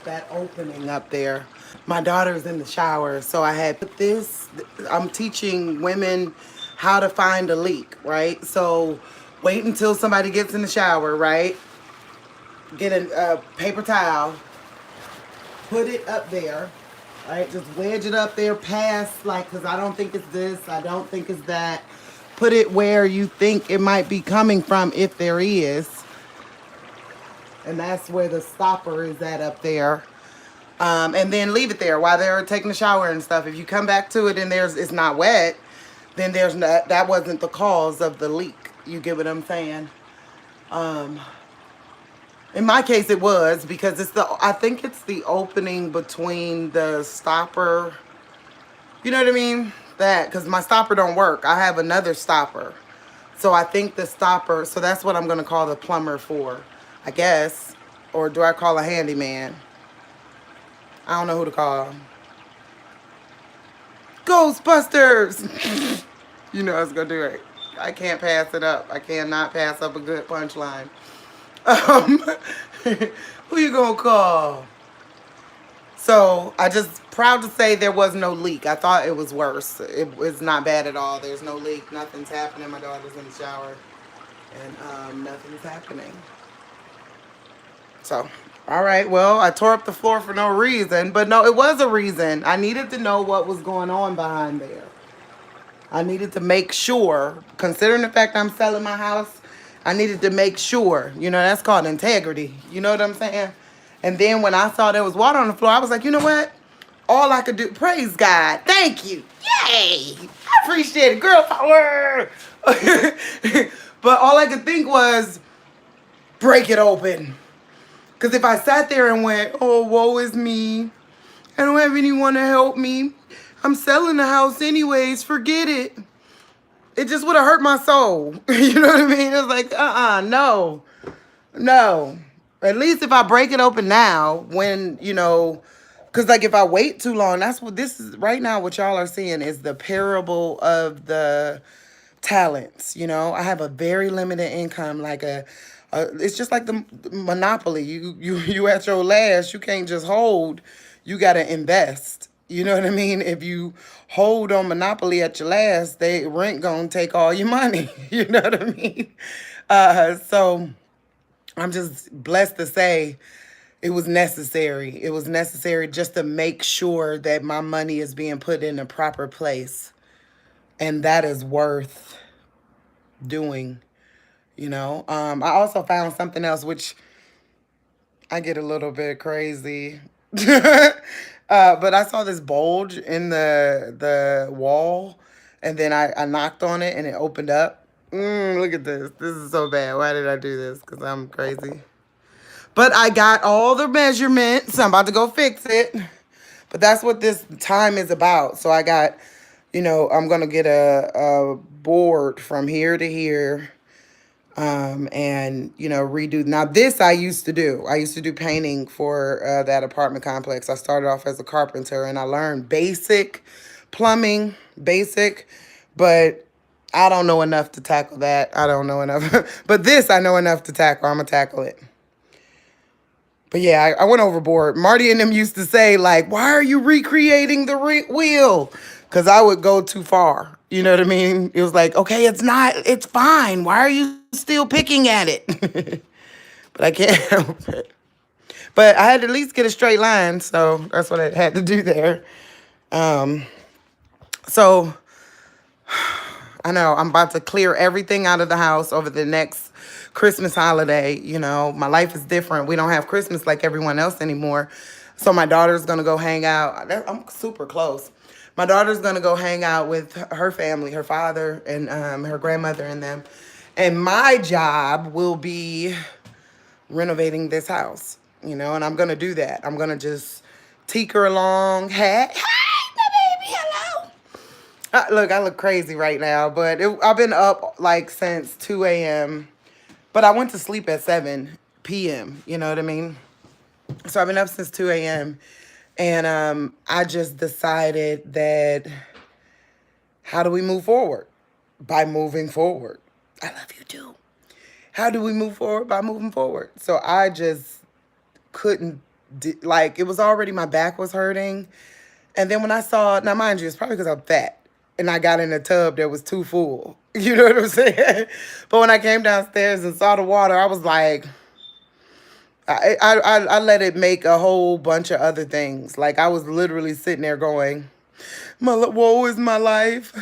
that opening up there. My daughter's in the shower, so I had put this. I'm teaching women how to find a leak, right? So wait until somebody gets in the shower, right? Get a paper towel, put it up there, right? Just wedge it up there past, like, because I don't think it's this, I don't think it's that. Put it where you think it might be coming from, if there is. And that's where the stopper is at up there. And then leave it there while they're taking a shower and stuff. If you come back to it and it's not wet, then there's not, that wasn't the cause of the leak. You get what I'm saying? In my case, it was, because I think it's the opening between the stopper. You know what I mean? That, because my stopper don't work. I have another stopper. So I think the stopper, so that's what I'm going to call the plumber for, I guess. Or do I call a handyman? I don't know who to call. Ghostbusters! You know I was going to do it. I can't pass it up. I cannot pass up a good punchline. Um, who you going to call? So I just proud to say there was no leak. I thought it was worse. It was not bad at all. There's no leak. Nothing's happening. My daughter's in the shower, and nothing's happening. So, all right. Well, I tore up the floor for no reason, but no, it was a reason. I needed to know what was going on behind there. I needed to make sure, considering the fact I'm selling my house, I needed to make sure. You know, that's called integrity. You know what I'm saying? And then when I saw there was water on the floor, I was like, you know what? All I could do, praise God. Thank you. Yay. I appreciate it. Girl power. But all I could think was, break it open. Because if I sat there and went, oh, woe is me. I don't have anyone to help me. I'm selling the house anyways. Forget it. It just would have hurt my soul. You know what I mean? It's like, no. No. At least if I break it open now, when, you know, because like if I wait too long, that's what this is right now. What y'all are seeing is the parable of the talents. You know, I have a very limited income, like it's just like the monopoly. You at your last, you can't just hold. You got to invest. You know what I mean? If you hold on monopoly at your last, they rent gonna take all your money. You know what I mean? So I'm just blessed to say it was necessary. It was necessary just to make sure that my money is being put in a proper place. And that is worth doing, you know. I also found something else, which I get a little bit crazy. But I saw this bulge in the wall, and then I knocked on it, and it opened up. Look at this. This is so bad. Why did I do this? Because I'm crazy. But I got all the measurements. I'm about to go fix it. But that's what this time is about. So I got, you know, I'm going to get a board from here to here, and, you know, redo. Now, this I used to do. I used to do painting for that apartment complex. I started off as a carpenter, and I learned basic plumbing, basic, but I don't know enough to tackle that. I don't know enough. But this I know enough to tackle. I'm going to tackle it. But yeah, I went overboard. Marty and them used to say, like, why are you recreating the wheel? Because I would go too far. You know what I mean? It was like, okay, it's fine. Why are you still picking at it? But I can't help it. But I had to at least get a straight line. So that's what I had to do there. So I know I'm about to clear everything out of the house over the next Christmas holiday. You know, my life is different. We don't have Christmas like everyone else anymore. So my daughter's going to go hang out. I'm super close. My daughter's going to go hang out with her family, her father and her grandmother and them. And my job will be renovating this house, you know, and I'm going to do that. I'm going to just tinker along. Hey, my baby, hello. Look, I look crazy right now, but I've been up like since 2 a.m. But I went to sleep at 7 p.m. You know what I mean? So I've been up since 2 a.m. And I just decided that how do we move forward? By moving forward. I love you too. How do we move forward? By moving forward. So I just couldn't Like, it was already, my back was hurting. And then when I saw, now mind you, it's probably because I'm fat. And I got in a tub that was too full. You know what I'm saying? But when I came downstairs and saw the water, I was like, I let it make a whole bunch of other things. Like, I was literally sitting there going, woe is my life,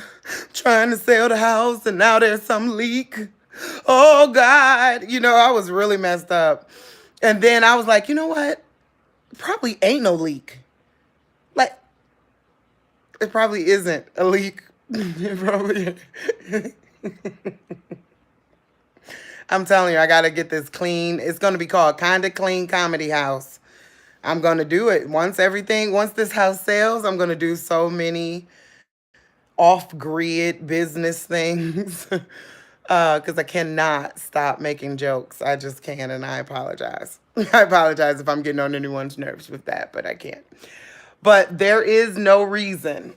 trying to sell the house, and now there's some leak. Oh God, I was really messed up. And then I was like, you know what? Probably ain't no leak. Like, it probably isn't a leak. It probably. I'm telling you, I gotta get this clean. It's gonna be called Kinda Clean Comedy House. I'm gonna do it once this house sells. I'm gonna do so many off-grid business things. Because I cannot stop making jokes. I just can't, and I apologize. I apologize if I'm getting on anyone's nerves with that, but I can't. But there is no reason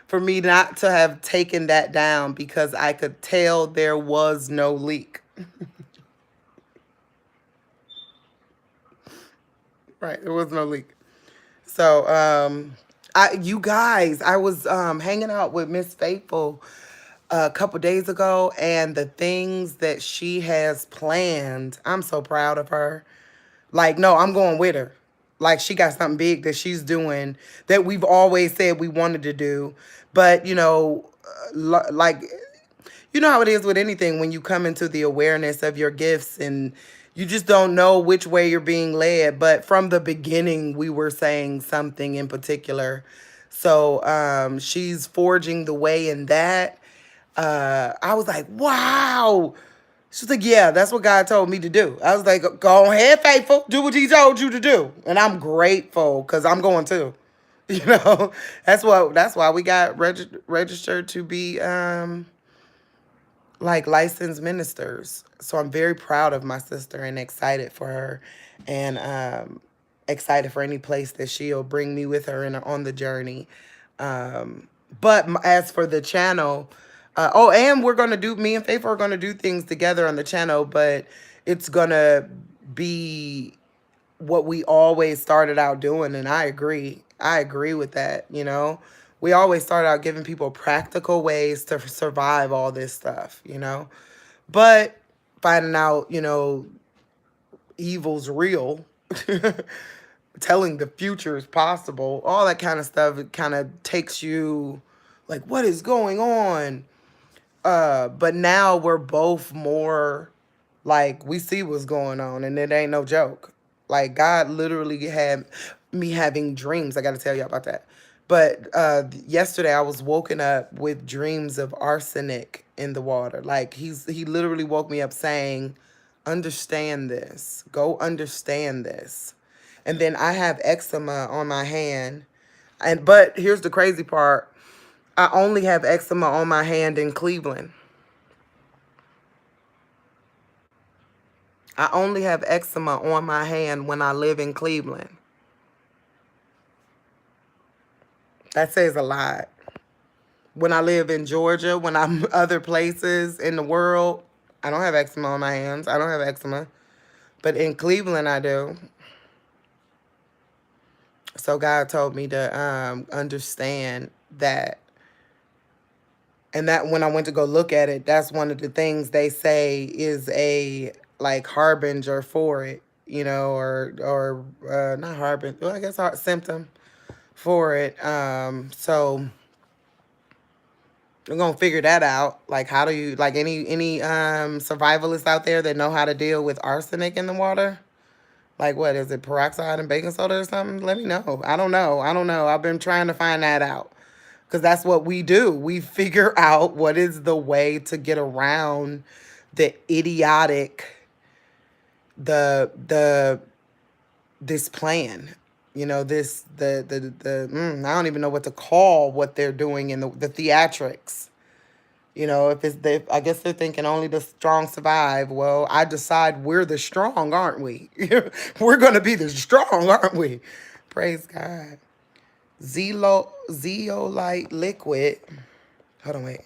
for me not to have taken that down, because I could tell there was no leak. Right, there was no leak. So, you guys, I was hanging out with Miss Faithful a couple days ago, and the things that she has planned, I'm so proud of her. Like, no, I'm going with her. Like, she got something big that she's doing that we've always said we wanted to do. But, like, you know how it is with anything when you come into the awareness of your gifts, and you just don't know which way you're being led. But from the beginning, we were saying something in particular. So she's forging the way in that. I was like, wow. She's like, yeah, that's what God told me to do. I was like, go ahead, faithful. Do what he told you to do. And I'm grateful, because I'm going too. You know, that's why we got registered to be like licensed ministers. So I'm very proud of my sister and excited for her, and excited for any place that she'll bring me with her on the journey. But as for the channel, and we're going to me and Faith are going to do things together on the channel, but it's going to be what we always started out doing. And I agree. I agree with that. We always start out giving people practical ways to survive all this stuff, but finding out, evil's real, telling the future is possible, all that kind of stuff. It kind of takes you like, what is going on? But now we're both more like, we see what's going on, and it ain't no joke. Like, God literally had me having dreams. I got to tell you about that. But yesterday I was woken up with dreams of arsenic in the water. Like, he literally woke me up saying, understand this. Go understand this. And then I have eczema on my hand. But here's the crazy part. I only have eczema on my hand in Cleveland. I only have eczema on my hand when I live in Cleveland. That says a lot. When I live in Georgia, when I'm other places in the world, I don't have eczema on my hands. I don't have eczema. But in Cleveland, I do. So God told me to understand that. And that when I went to go look at it, that's one of the things they say is a like harbinger for it, or not harbinger, well, I guess symptom for it. So we're gonna figure that out. Like, how do you, like, any survivalists out there that know how to deal with arsenic in the water? Like, what is it, peroxide and baking soda or something? Let me know. I don't know. I've been trying to find that out, because that's what we do. We figure out what is the way to get around the idiotic, this plan. I don't even know what to call what they're doing in the theatrics. I guess they're thinking only the strong survive. Well, I decide we're the strong, aren't we? We're going to be the strong, aren't we? Praise God. Zeolite liquid. Hold on, wait.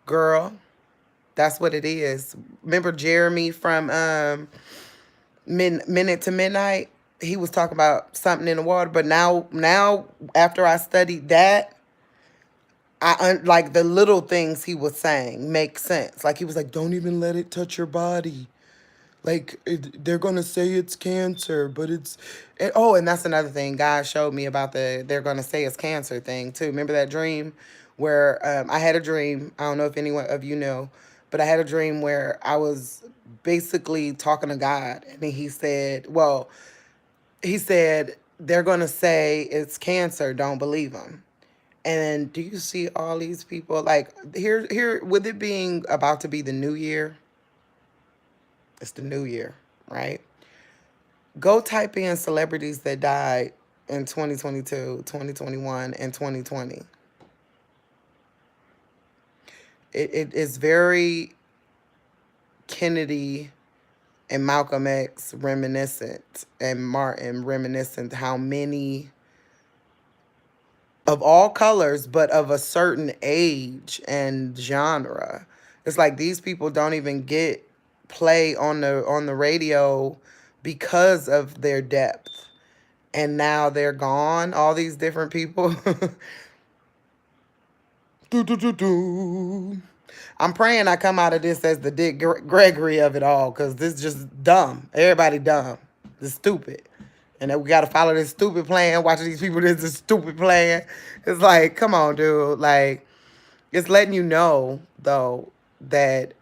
Girl, That's what it is. Remember Jeremy from Minute to Midnight? He was talking about something in the water, but now after I studied that, like the little things he was saying make sense. Like he was like, "Don't even let it touch your body. Like they're gonna say it's cancer, but it's oh, and that's another thing God showed me about the they're gonna say it's cancer thing too. Remember that dream where I had a dream. I don't know if anyone of you know, but I had a dream where I was basically talking to God, and he said they're gonna say it's cancer. Don't believe them. And do you see all these people like here with it being about to be the new year? It's the new year, right? Go type in celebrities that died in 2022, 2021, and 2020. It is very Kennedy and Malcolm X reminiscent and Martin reminiscent how many of all colors but of a certain age and genre. It's like these people don't even get play on the radio because of their depth. And now they're gone, all these different people. Do, do, do, do. I'm praying I come out of this as the Dick Gregory of it all, because this is just dumb. Everybody dumb. It's stupid. And then we got to follow this stupid plan, watching these people do this stupid plan. It's like, come on, dude. Like, it's letting you know, though, that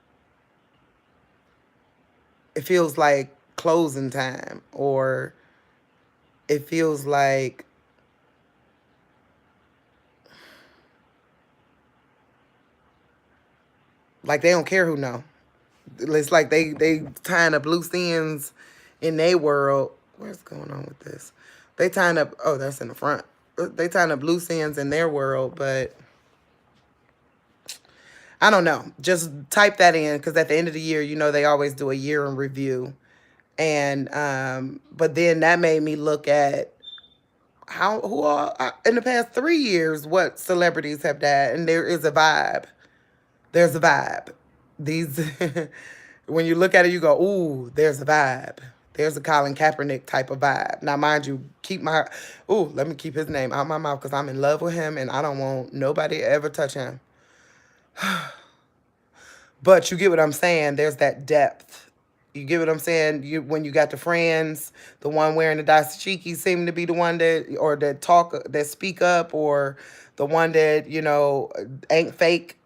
it feels like closing time, or it feels like they don't care who know. It's like they tying up loose ends in their world. What's going on with this? They tying up. Oh, that's in the front. They tying up loose ends in their world, but I don't know. Just type that in because at the end of the year, you know they always do a year in review, and but then that made me look at how who are in the past 3 years what celebrities have died, and there is a vibe. There's a vibe. These when you look at it, you go, "Ooh, there's a vibe. There's a Colin Kaepernick type of vibe." Now, mind you, let me keep his name out my mouth because I'm in love with him and I don't want nobody to ever touch him. But you get what I'm saying. There's that depth. You get what I'm saying? When you got the friends, the one wearing the dashiki seem to be the one that speak up, or the one that ain't fake,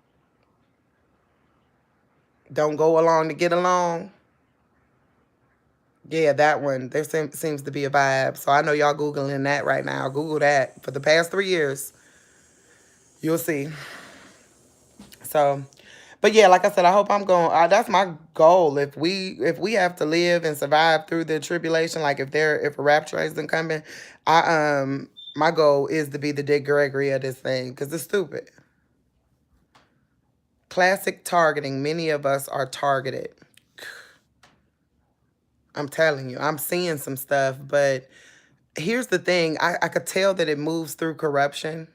don't go along to get along. Yeah, that one. There seems to be a vibe. So I know y'all Googling that right now. Google that. For the past 3 years, you'll see. So, but yeah, like I said, I hope I'm going. That's my goal. If we have to live and survive through the tribulation, like if a rapture isn't coming, my goal is to be the Dick Gregory of this thing because it's stupid. Classic targeting. Many of us are targeted. I'm telling you, I'm seeing some stuff, but here's the thing. I could tell that it moves through corruption,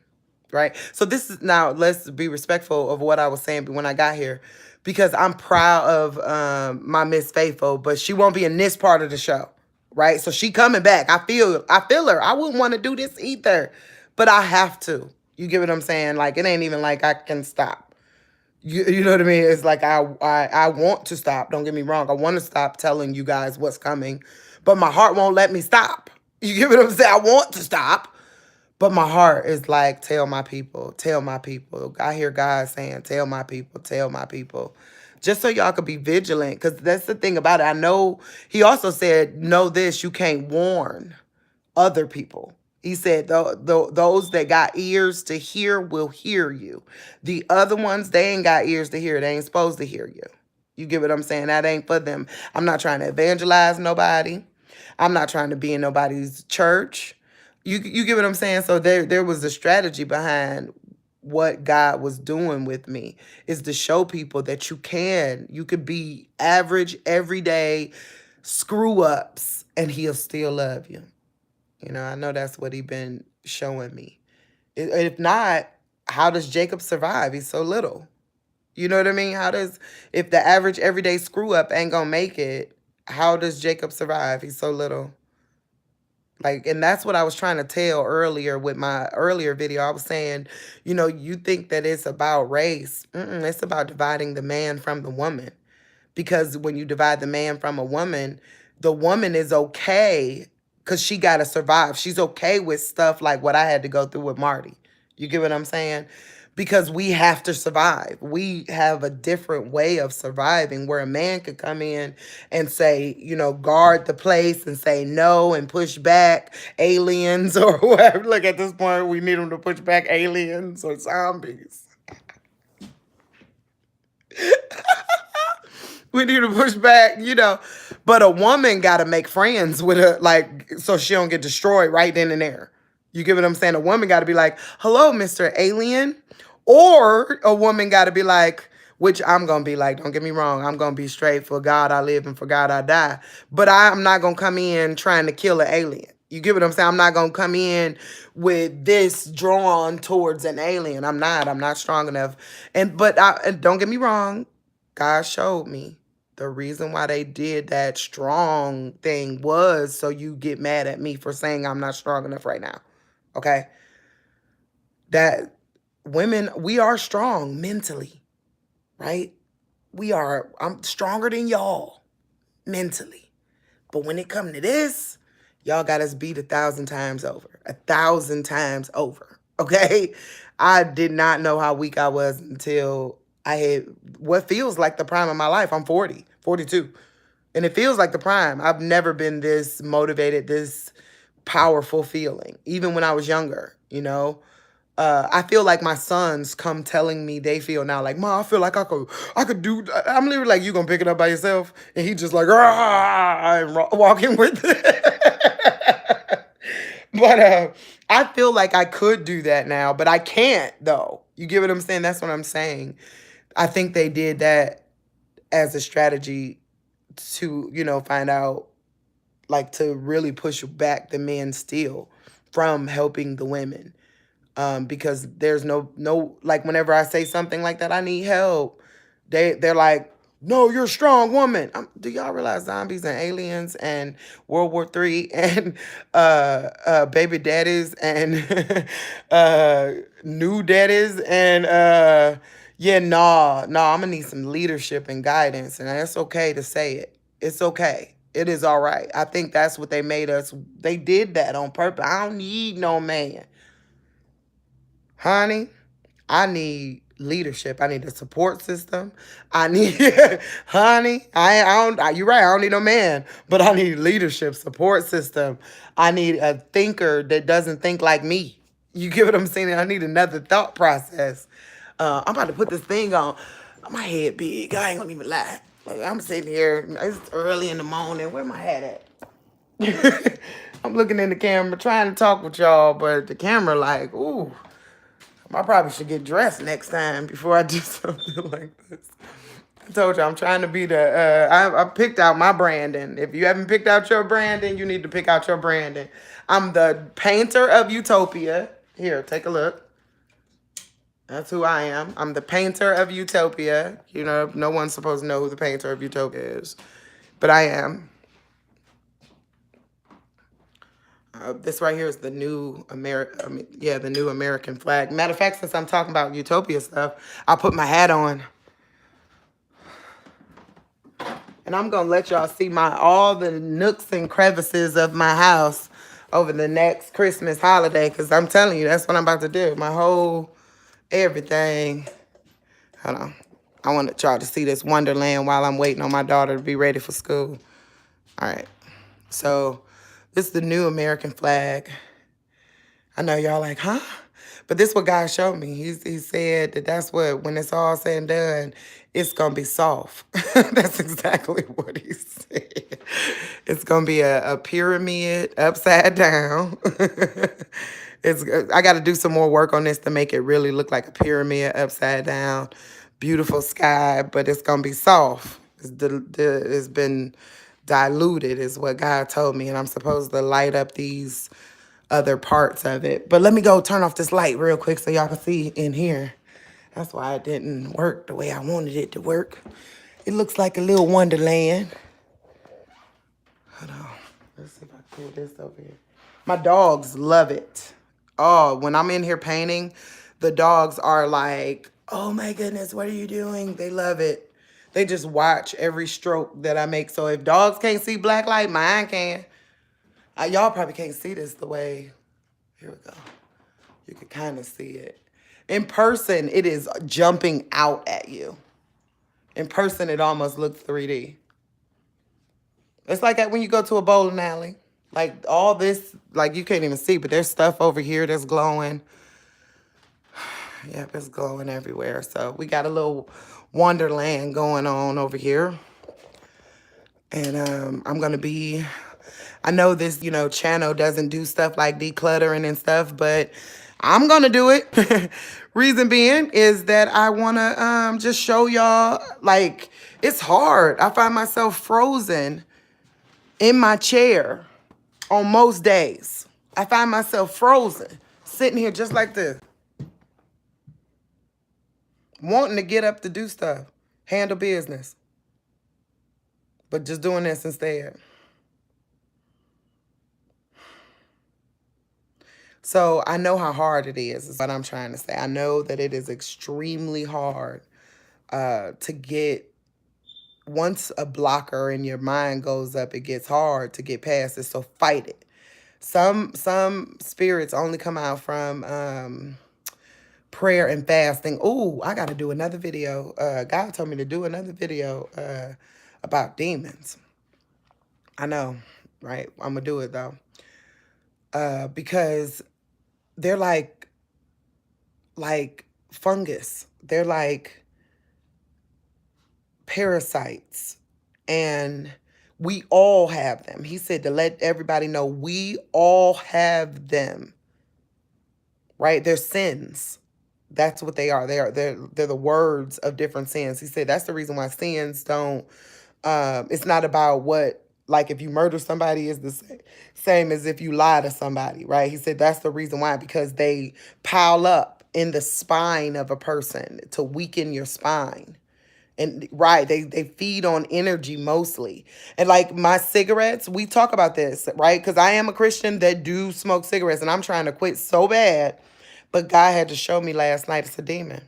right? So this is now, let's be respectful of what I was saying when I got here, because I'm proud of my Miss Faithful, but she won't be in this part of the show, right? So she coming back. I feel her. I wouldn't want to do this either, but I have to. You get what I'm saying? Like, it ain't even like I can stop. You know what I mean? It's like I want to stop. Don't get me wrong. I want to stop telling you guys what's coming, but my heart won't let me stop. You get what I'm saying? I want to stop, but my heart is like, tell my people, tell my people. I hear God saying, tell my people, tell my people. Just so y'all could be vigilant, because that's the thing about it. I know he also said, know this, you can't warn other people. He said, those that got ears to hear will hear you. The other ones, they ain't got ears to hear. They ain't supposed to hear you. You get what I'm saying? That ain't for them. I'm not trying to evangelize nobody. I'm not trying to be in nobody's church. You get what I'm saying? So there was a strategy behind what God was doing with me, is to show people that you could be average, everyday screw ups, and he'll still love you. I know that's what he been showing me. If not, how does Jacob survive? He's so little. You know what I mean? If the average everyday screw up ain't gonna make it, how does Jacob survive? He's so little. Like, and that's what I was trying to tell earlier with my earlier video. I was saying, you think that it's about race. It's about dividing the man from the woman. Because when you divide the man from a woman, the woman is okay because she got to survive. She's okay with stuff like what I had to go through with Marty. You get what I'm saying? Because we have to survive. We have a different way of surviving where a man could come in and say, guard the place and say no and push back aliens or whatever. Look, at this point, we need them to push back aliens or zombies. We need to push back. But a woman got to make friends with her, like, so she don't get destroyed right then and there. You get what I'm saying? A woman got to be like, hello, Mr. Alien. Or a woman got to be like, which I'm going to be like, don't get me wrong, I'm going to be straight, for God I live and for God I die. But I'm not going to come in trying to kill an alien. You get what I'm saying? I'm not going to come in with this drawn towards an alien. I'm not strong enough. But don't get me wrong, God showed me the reason why they did that strong thing was so you get mad at me for saying I'm not strong enough right now. Okay? That women, we are strong mentally, right? I'm stronger than y'all mentally. But when it come to this, y'all got us beat 1,000 times over. 1,000 times over. Okay? I did not know how weak I was until I had what feels like the prime of my life. I'm 40, 42. And it feels like the prime. I've never been this motivated, this powerful feeling, even when I was younger. I feel like my sons come telling me they feel now like, Ma, I feel like I could do. I'm literally like, you gonna pick it up by yourself? And he just like, I'm walking with it. But I feel like I could do that now, but I can't though. You get what I'm saying? That's what I'm saying. I think they did that as a strategy to, find out, like, to really push back the men still from helping the women. Because there's no like, whenever I say something like that, I need help, they're like, no, you're a strong woman. Do y'all realize zombies and aliens and World War III and baby daddies and new daddies and yeah, nah, I'm gonna need some leadership and guidance, and it's okay to say it. It's okay. It is all right. I think that's what they made us. They did that on purpose. I don't need no man. Honey, I need leadership. I need a support system. I need, honey, you're right. I don't need no man, but I need leadership, support system. I need a thinker that doesn't think like me. You get what I'm saying? I need another thought process. I'm about to put this thing on. My head big. I ain't gonna even lie. Like, I'm sitting here. It's early in the morning. Where my hat at? I'm looking in the camera, trying to talk with y'all, but the camera like, ooh. I probably should get dressed next time before I do something like this. I told you I'm trying to be I picked out my branding. If you haven't picked out your branding, you need to pick out your branding. I'm the painter of Utopia. Here, take a look. That's who I am. I'm the painter of Utopia. No one's supposed to know who the painter of Utopia is, but I am. This right here is the new the new American flag. Matter of fact, since I'm talking about Utopia stuff, I'll put my hat on. And I'm going to let y'all see all the nooks and crevices of my house over the next Christmas holiday, because I'm telling you, that's what I'm about to do. My whole everything. Hold on. I want y'all to see this wonderland while I'm waiting on my daughter to be ready for school. All right. So this is the new American flag. I know y'all like, huh? But this is what God showed me. He said that's what, when it's all said and done, it's going to be soft. That's exactly what he said. It's going to be a pyramid upside down. I got to do some more work on this to make it really look like a pyramid upside down. Beautiful sky, but it's going to be soft. It's been diluted is what God told me, and I'm supposed to light up these other parts of it. But let me go turn off this light real quick so y'all can see in here. That's why it didn't work the way I wanted it to work. It looks like a little wonderland. Hold on. Let's see if I can pull this over here. My dogs love it. Oh, when I'm in here painting, the dogs are like, oh my goodness, what are you doing? They love it. They just watch every stroke that I make. So if dogs can't see black light, mine can. Y'all probably can't see this the way. Here we go. You can kind of see it. In person, it is jumping out at you. In person, it almost looks 3D. It's like that when you go to a bowling alley. Like all this, like you can't even see, but there's stuff over here that's glowing. Yep, it's glowing everywhere. So we got a little wonderland going on over here. And I'm going to be, I know this, channel doesn't do stuff like decluttering and stuff, but I'm going to do it. Reason being is that I want to just show y'all, like, it's hard. I find myself frozen in my chair on most days. I find myself frozen, sitting here just like this, wanting to get up to do stuff, handle business, but just doing this instead. So I know how hard it is what I'm trying to say. I know that it is extremely hard to get, once a blocker in your mind goes up, it gets hard to get past it, so fight it. Some spirits only come out from prayer and fasting. Ooh, I got to do another video. God told me to do another video about demons. I know, right? I'm going to do it, though. Because they're like fungus. They're like parasites. And we all have them. He said to let everybody know we all have them. Right? They're sins. That's what they are. They're the words of different sins. He said that's the reason why sins don't, it's not about what, like if you murder somebody is the same as if you lie to somebody, right? He said that's the reason why, because they pile up in the spine of a person to weaken your spine. And right, they feed on energy mostly. And like my cigarettes, we talk about this, right? Because I am a Christian that do smoke cigarettes and I'm trying to quit so bad. But God had to show me last night it's a demon.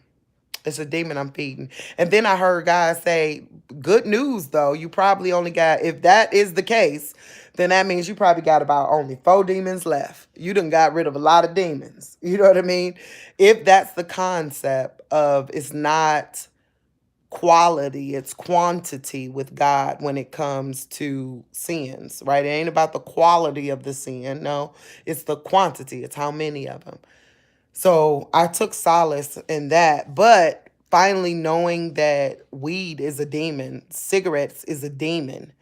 It's a demon I'm feeding. And then I heard God say, good news, though. You probably only got, if that is the case, then that means you probably got about only 4 demons left. You done got rid of a lot of demons. You know what I mean? If that's the concept of it's not quality, it's quantity with God when it comes to sins, right? It ain't about the quality of the sin. No, it's the quantity. It's how many of them. So I took solace in that, but finally knowing that weed is a demon, cigarettes is a demon,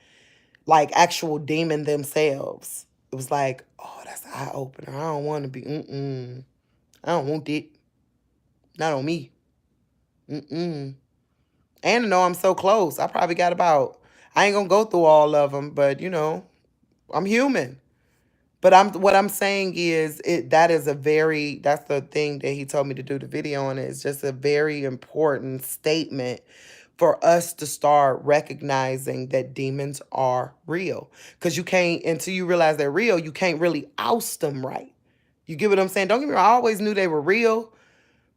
like actual demon themselves. It was like, oh, that's an eye opener. I don't want to be, I don't want it. Not on me. And I know I'm so close. I probably got about, I ain't gonna go through all of them, but I'm human. But what I'm saying is that's the thing that he told me to do the video on. It's just a very important statement for us to start recognizing that demons are real. Because you can't, until you realize they're real, you can't really oust them right. You get what I'm saying? Don't get me wrong, I always knew they were real,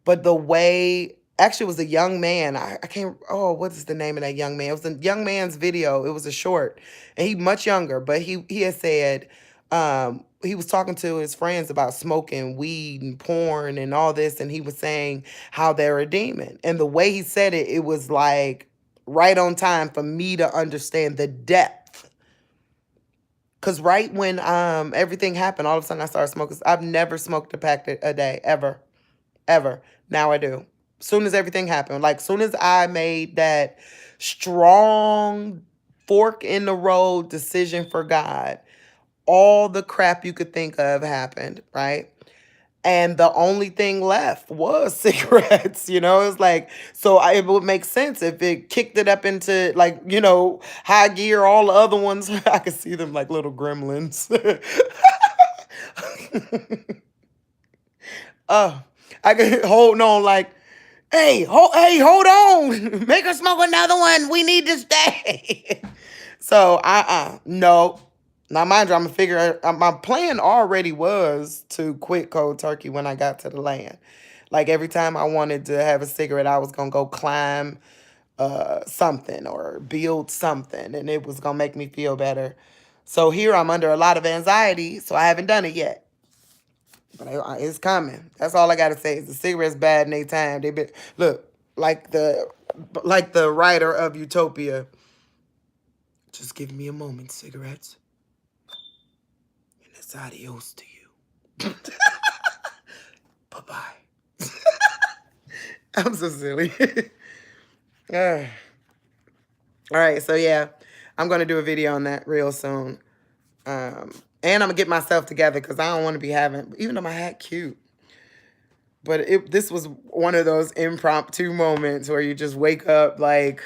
but the way, actually it was a young man. I can't, what is the name of that young man? It was a young man's video. It was a short. And he much younger, but he had said, he was talking to his friends about smoking weed and porn and all this, and he was saying how they're a demon. And the way he said it, it was like right on time for me to understand the depth. Because right when everything happened, all of a sudden I started smoking. I've never smoked a pack a day, ever. Now I do. Soon as everything happened, like soon as I made that strong fork in the road decision for God, all the crap you could think of happened, right? And the only thing left was cigarettes, It's like, so it would make sense if it kicked it up into like, high gear, all the other ones, I could see them like little gremlins. I could hold on like, Hey, hold on. Make her smoke another one. We need to stay. So, no. Now, mind you, I'm gonna figure. My plan already was to quit cold turkey when I got to the land. Like every time I wanted to have a cigarette, I was gonna go climb something or build something, and it was gonna make me feel better. So here I'm under a lot of anxiety, so I haven't done it yet. But it's coming. That's all I gotta say. Is the cigarettes bad in their time? They been look like the writer of Utopia. Just give me a moment, cigarettes, and it's adios to you. Bye bye. I'm so silly. All right, so yeah, I'm gonna do a video on that real soon. And I'm gonna get myself together because I don't want to be having, even though my hat cute. But this was one of those impromptu moments where you just wake up like,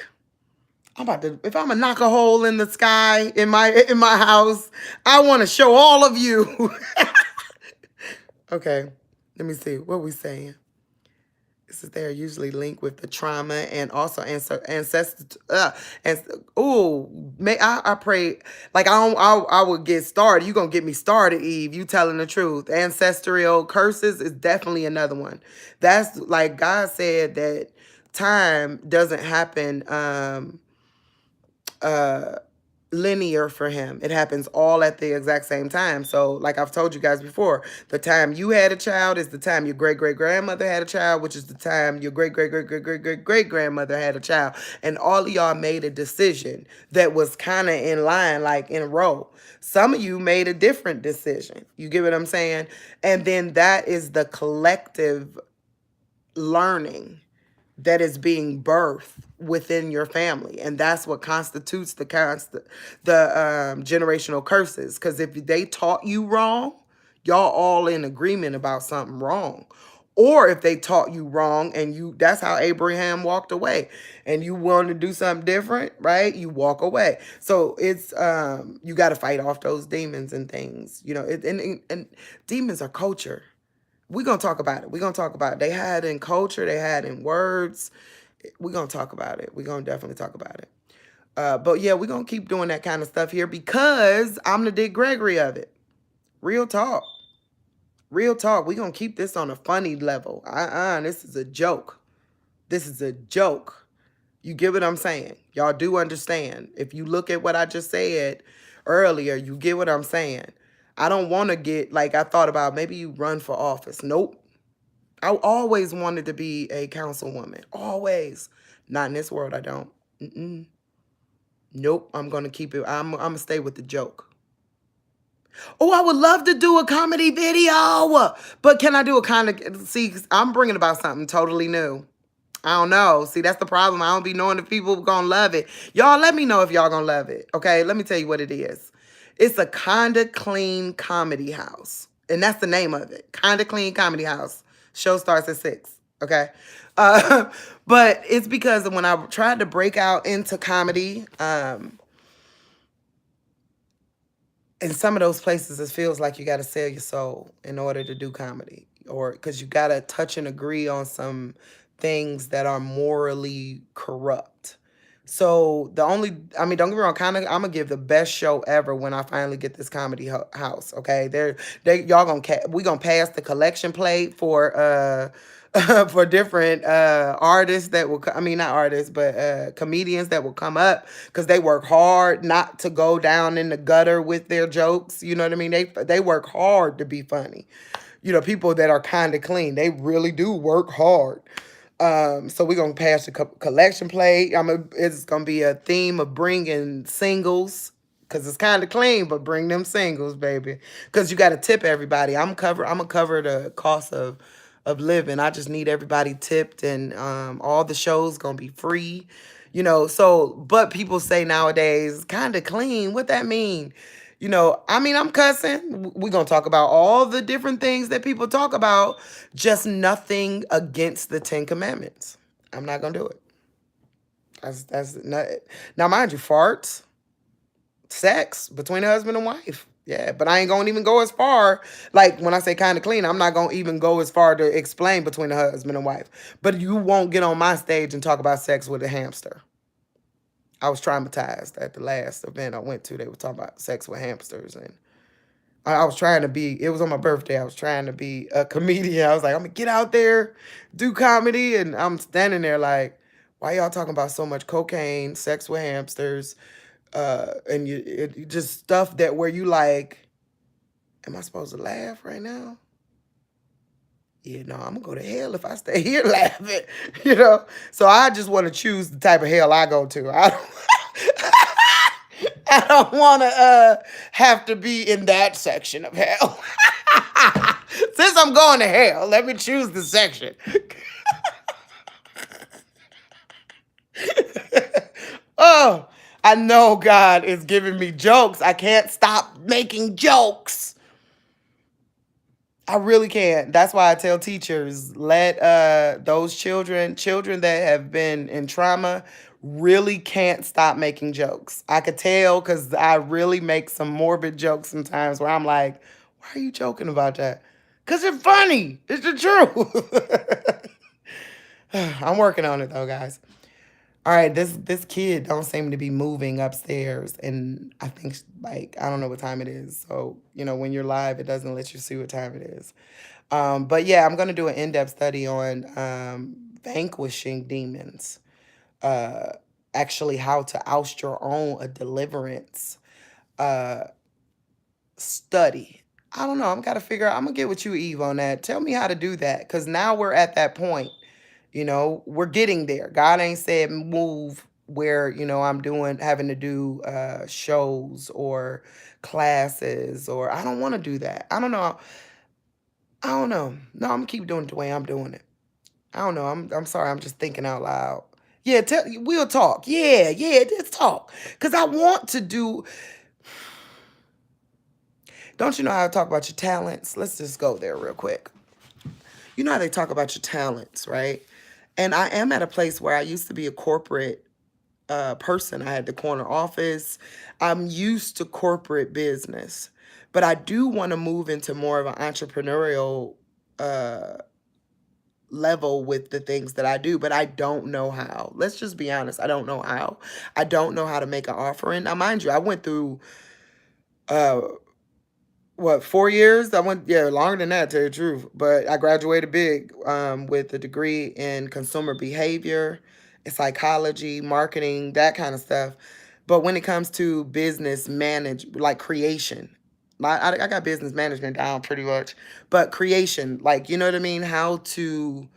if I'm gonna knock a hole in the sky in my house, I want to show all of you. Okay, let me see what we saying. This is they're usually linked with the trauma and also ancestor. And I pray like I would get started. You gonna get me started, Eve? You telling the truth? Ancestral curses is definitely another one. That's like God said that time doesn't happen. Linear for him. It happens all at the exact same time. So, like I've told you guys before, the time you had a child is the time your great great grandmother had a child, which is the time your great great great great great great great grandmother had a child, and all of y'all made a decision that was kind of in line, like in a row. Some of you made a different decision. You get what I'm saying? And then that is the collective learning that is being birthed within your family, and that's what constitutes the generational curses. Because if they taught you wrong, y'all all in agreement about something wrong. Or if they taught you wrong and that's how Abraham walked away, and you want to do something different, right? You walk away. So it's you got to fight off those demons and things, and demons are culture. We're going to talk about it. We're going to talk about it. They had in culture. They had in words. We're going to talk about it. We're going to definitely talk about it. But yeah, we're going to keep doing that kind of stuff here because I'm the Dick Gregory of it. Real talk. Real talk. We're going to keep this on a funny level. This is a joke. This is a joke. You get what I'm saying? Y'all do understand. If you look at what I just said earlier, you get what I'm saying. I don't want to get, like, I thought about maybe you run for office. Nope. I always wanted to be a councilwoman. Always. Not in this world, I don't. Nope. I'm going to keep it. I'm going to stay with the joke. Oh, I would love to do a comedy video. But can I do a kind of, see, I'm bringing about something totally new. I don't know. See, that's the problem. I don't be knowing if people going to love it. Y'all let me know if y'all going to love it. Okay, let me tell you what it is. It's a Kinda Clean Comedy House. And that's the name of it. Kinda Clean Comedy House. Show starts at 6. Okay. But it's because when I tried to break out into comedy, in some of those places, it feels like you got to sell your soul in order to do comedy, or because you got to touch and agree on some things that are morally corrupt. So don't get me wrong, I'm gonna give the best show ever when I finally get this comedy house. Okay, we gonna pass the collection plate for for different artists that will, not artists, but comedians that will come up because they work hard not to go down in the gutter with their jokes. You know what I mean? They work hard to be funny. People that are kind of clean, they really do work hard. So we're going to pass the collection plate. It's going to be a theme of bringing singles because it's kind of clean, but bring them singles, baby. Because you got to tip everybody. I'm going to cover the cost of living. I just need everybody tipped, and all the shows going to be free. But people say nowadays, kind of clean. What that mean? I'm cussing. We're going to talk about all the different things that people talk about, just nothing against the 10 Commandments. I'm not going to do it. That's not it. Now, mind you, farts, sex between a husband and wife. Yeah, but I ain't gonna even go as far. Like when I say kind of clean, I'm not gonna even go as far to explain between a husband and wife. But you won't get on my stage and talk about sex with a hamster. I was traumatized at the last event I went to. They were talking about sex with hamsters, and I was trying to be. It was on my birthday. I was trying to be a comedian. I was like, I'm gonna get out there, do comedy, and I'm standing there like, why y'all talking about so much cocaine, sex with hamsters, and you just stuff that where you like, am I supposed to laugh right now? Yeah, no, I'm gonna go to hell if I stay here laughing, you know. So I just want to choose the type of hell I go to. I don't, I don't want to have to be in that section of hell. Since I'm going to hell, let me choose the section. Oh, I know God is giving me jokes. I can't stop making jokes. I really can't. That's why I tell teachers, let those children that have been in trauma really can't stop making jokes. I could tell because I really make some morbid jokes sometimes where I'm like, why are you joking about that? Because it's funny. It's the truth. I'm working on it though, guys. All right, this kid don't seem to be moving upstairs, and I think like I don't know what time it is. So when you're live, it doesn't let you see what time it is. But yeah, I'm gonna do an in-depth study on vanquishing demons. Uh, Actually, how to oust your own a deliverance uh study. I don't know. I'm gotta figure out. I'm gonna get with you, Eve, on that. Tell me how to do that, because now we're at that point. We're getting there. God ain't said move where, I'm having to do shows or classes, or I don't want to do that. I don't know. I don't know. No, I'm gonna keep doing it the way I'm doing it. I don't know. I'm sorry. I'm just thinking out loud. Yeah, we'll talk. Yeah, yeah, let's talk. Cause I want to do. Don't you know how to talk about your talents? Let's just go there real quick. You know how they talk about your talents, right? And I am at a place where I used to be a corporate person. I had the corner office. I'm used to corporate business, but I do want to move into more of an entrepreneurial uh, level with the things that I do, but I don't know how. Let's just be honest. I don't know how. I don't know how to make an offering. Now, mind you, I went through uh, what, 4 years? I went, yeah, longer than that, to tell you the truth. But I graduated big with a degree in consumer behavior, psychology, marketing, that kind of stuff. But when it comes to business like creation, I got business management down pretty much. But creation, like, you know what I mean? How to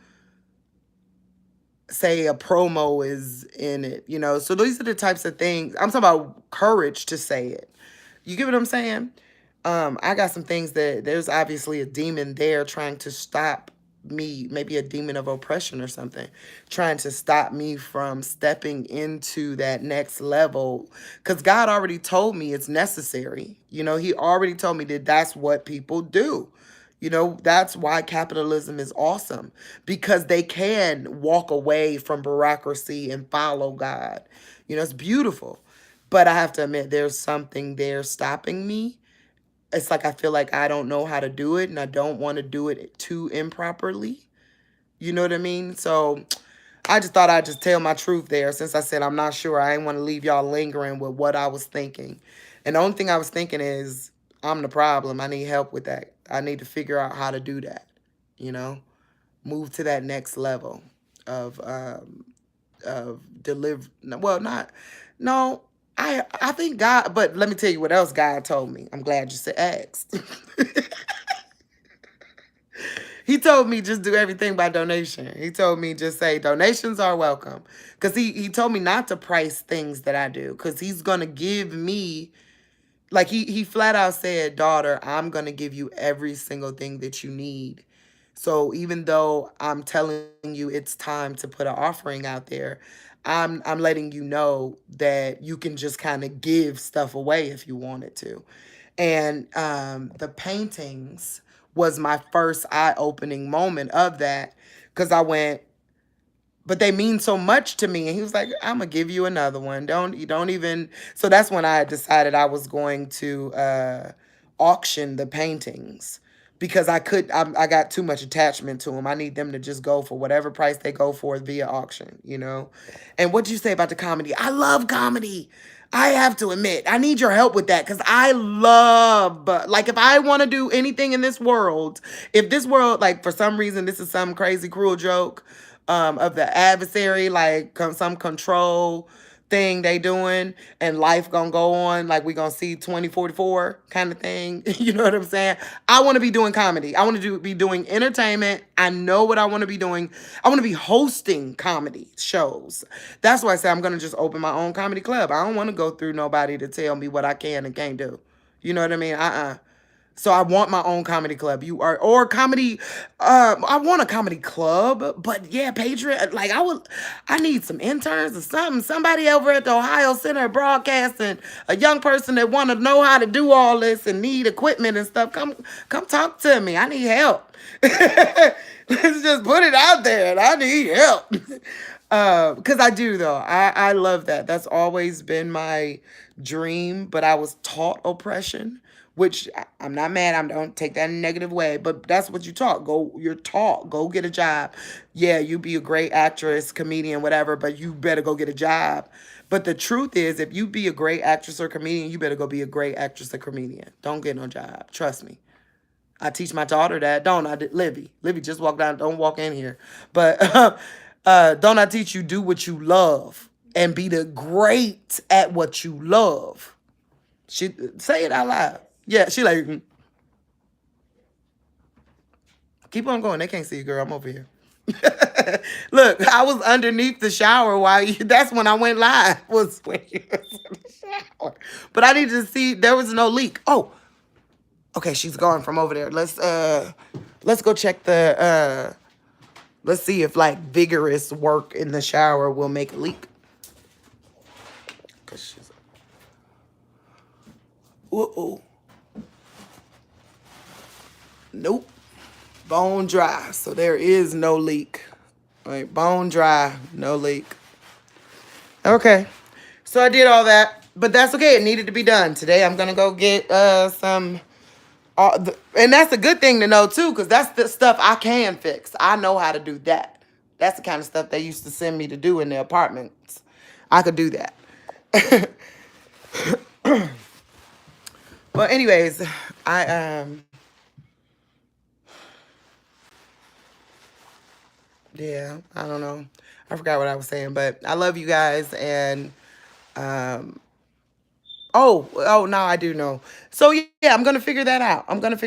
say a promo is in it, So these are the types of things. I'm talking about courage to say it. You get what I'm saying? I got some things that there's obviously a demon there trying to stop me, maybe a demon of oppression or something, trying to stop me from stepping into that next level. Because God already told me it's necessary. He already told me that that's what people do. That's why capitalism is awesome, because they can walk away from bureaucracy and follow God. It's beautiful. But I have to admit, there's something there stopping me. It's like I feel like I don't know how to do it, and I don't want to do it too improperly. You know what I mean? So I just thought I'd just tell my truth there, since I said I'm not sure. I didn't want to leave y'all lingering with what I was thinking. And the only thing I was thinking is I'm the problem. I need help with that. I need to figure out how to do that, you know? Move to that next level of deliver. Well, not no. I think God, but let me tell you what else God told me. I'm glad you said asked. He told me just do everything by donation. He told me just say donations are welcome. Because he told me not to price things that I do. Because he's going to give me, like he flat out said, daughter, I'm going to give you every single thing that you need. So even though I'm telling you it's time to put an offering out there, I'm letting you know that you can just kind of give stuff away if you wanted to. And the paintings was my first eye-opening moment of that, because I went, but they mean so much to me. And he was like, I'm gonna give you another one. You don't even. So that's when I decided I was going to auction the paintings because I got too much attachment to them. I need them to just go for whatever price they go for via auction, you know? And what'd you say about the comedy? I love comedy. I have to admit, I need your help with that because I love, like, if I want to do anything in this world, if this world, like, for some reason, this is some crazy, cruel joke of the adversary, like, some control thing they doing and life gonna go on, like we gonna see 2044 kind of thing. You know what I'm saying? I want to be doing comedy. I want to be doing entertainment. I know what I want to be doing. I want to be hosting comedy shows. That's why I say I'm gonna just open my own comedy club. I don't want to go through nobody to tell me what I can and can't do. You know what I mean? So I want my own comedy club. Or comedy. I want a comedy club, but yeah, Patreon. Like I need some interns or something. Somebody over at the Ohio Center of Broadcasting, a young person that want to know how to do all this and need equipment and stuff. Come talk to me. I need help. Let's just put it out there. And I need help. Because I do though. I love that. That's always been my dream. But I was taught oppression, which I'm not mad. I don't take that in a negative way, but that's what you're taught. You're taught, go get a job. Yeah, you be a great actress, comedian, whatever, but you better go get a job. But the truth is, if you be a great actress or comedian, you better go be a great actress or comedian. Don't get no job. Trust me. I teach my daughter that, don't I? Livy just walk down. Don't walk in here. But don't I teach you do what you love and be the great at what you love? She say it out loud. Yeah, she like, keep on going. They can't see you, girl. I'm over here. Look, I was underneath the shower while that's when I went live, was when you was in the shower. But I need to see, there was no leak. Oh, okay, she's gone from over there. Let's go check let's see if like vigorous work in the shower will make a leak. Cause she's, uh-oh. Nope. Bone dry. So there is no leak. All right, bone dry, no leak. Okay. So I did all that, but that's okay. It needed to be done. Today I'm going to go get some and that's a good thing to know too, because that's the stuff I can fix. I know how to do that. That's the kind of stuff they used to send me to do in the apartments. I could do that. Well, anyways, yeah, I don't know. I forgot what I was saying, but I love you guys. And, oh, no, I do know. So yeah, I'm going to figure that out. I want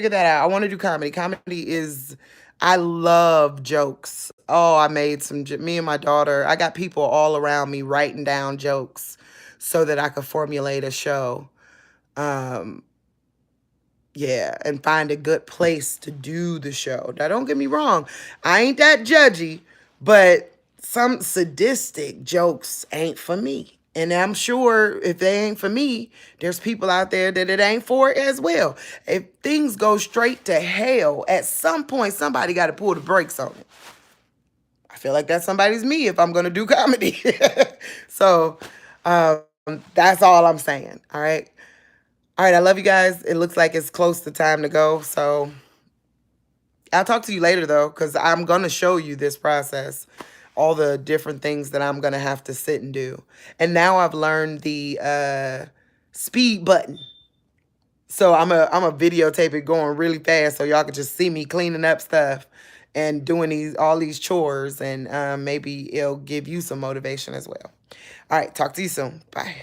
to do comedy. Comedy is, I love jokes. Oh, I made me and my daughter, I got people all around me writing down jokes so that I could formulate a show. Yeah, and find a good place to do the show. Now, don't get me wrong. I ain't that judgy, but some sadistic jokes ain't for me. And I'm sure if they ain't for me, there's people out there that it ain't for as well. If things go straight to hell, at some point, somebody got to pull the brakes on it. I feel like that somebody's me if I'm going to do comedy. So that's all I'm saying, all right? All right, I love you guys. It looks like it's close to time to go. So I'll talk to you later, though, because I'm going to show you this process, all the different things that I'm going to have to sit and do. And now I've learned the speed button. So I'm a videotape it going really fast so y'all can just see me cleaning up stuff and doing all these chores. And maybe it'll give you some motivation as well. All right, talk to you soon. Bye.